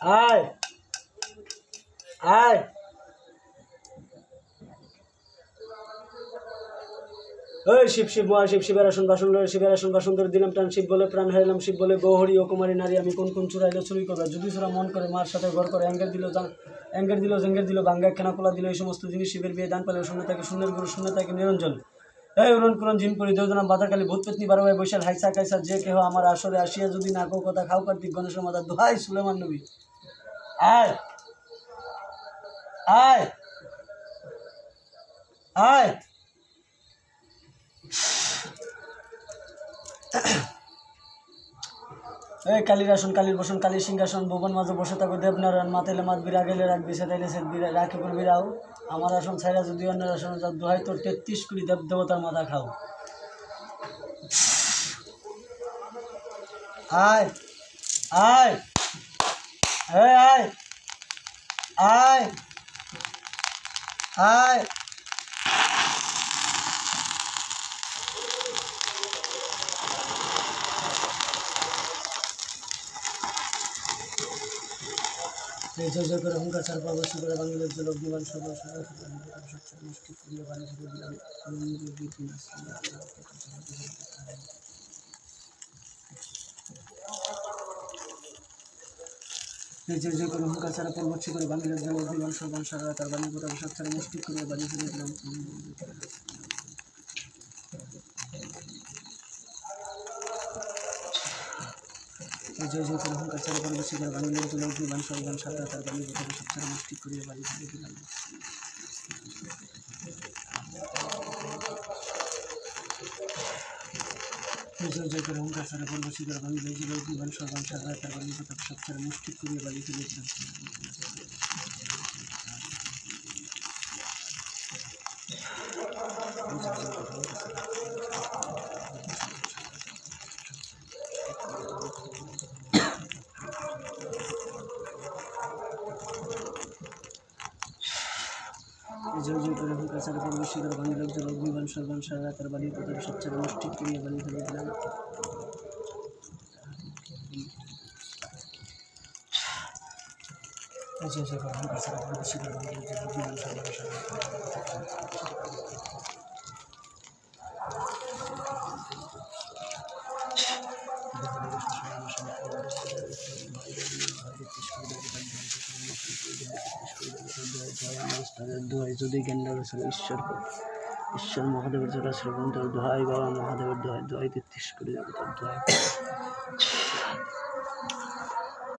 আয় আয় ওই শিব শিব মহাশিব শিবের আসন বাসন লয়ে শিবের আসন বাসন ধরে দিলাম টান শিব বলে প্রাণ হারাইলাম শিব বলে গৌহরি ও কুমারী নারী আমি কোন কোন চুরাইলে চুরি করবে যদি চোরা মন করে মার সাথে ঘর করে অ্যাঙ্গের দিল জেঙ্গের দিল ভাঙ্গা খেনা খোলা দিল এই সমস্ত জিনিস শিবের বিয়ে দান পেলে শূন্য থাকে শূন্যের গুরু শূন্য থাকে নিরঞ্জন এই উড়ন কুরন জিন পরি দেওজনা বাধাকালী ভূত পেতনি বারো ভাই বৈশাল হাইসা কাইসা যে কেহ আমার আসরে আসিয়া যদি না কো কথা খাও কার্তিক গণেশের মাথা দোহাই সুলেমান নবী আয় আয় আয় এই কালীর আসন কালীর বসন কালীর সিংহাসন ভুবন মাঝে বসে থাকো দেবনারায়ণ মাতাইলে মাত বিরা গেলে রাখবি সেটাইলে সে রাখি করে বিরাও আমার আসন ছাইরা যদি অন্যের আসন যার দোহাই তোর ৩৩ কোটি দেব দেবতার মাথা খাও আয় আয় আয় আয় আয় জয় জয় করে হুঙ্কার ছাড় পাবসী করে বাংলার জল অগ্নিবান মুষ্টি করিয়া বাণী ছেড়ে দিলাম জয় জয় করে হুঙ্কার ছাড়া পর্বচ্ছি করে বাংলার জল অগ্নিবান সর্বান সারা তার বাণী গোটা সব ছাড়া মুষ্টি করিয়া বাণী ছেড়ে দিলাম জয় জয় করে হুঙ্কার ছাড়া পর্বচ্ছি করে বাংলার জল অগ্নিবান সর্বান সারা তার বাণী গোটা সব ছাড়া মুষ্টি করিয়া বাণী ছেড়ে দিলাম জয় জয় করে হুঙ্কার ছাড়া পর্বচ্ছি করে বাংলার জল অগ্নিবান সর্বান সারা তার বাণী গোটা সব ছাড়া মুষ্টি করিয়া বাণী ছেড়ে দিলাম জয় জয় করে হুঙ্কার ছাড়া পরবশী করে বাংলার জল অগ্নিবান সর্বান সারা তার বাণী গোটা সব ছাড়া মুষ্টি করিয়া বাণী ছেড়ে দিলাম জয় জয় করে হুঙ্কার ছাড়া পরবশী করে বাংলার জল অগ্নিবান সর্বান সারা দোহাই যদি জ্ঞান ঈশ্বর মহাদেবের যারা শ্রবণ দোহাই বাবা মহাদেবের দোহাই ৩৩ কোটি দেবতার দোহাই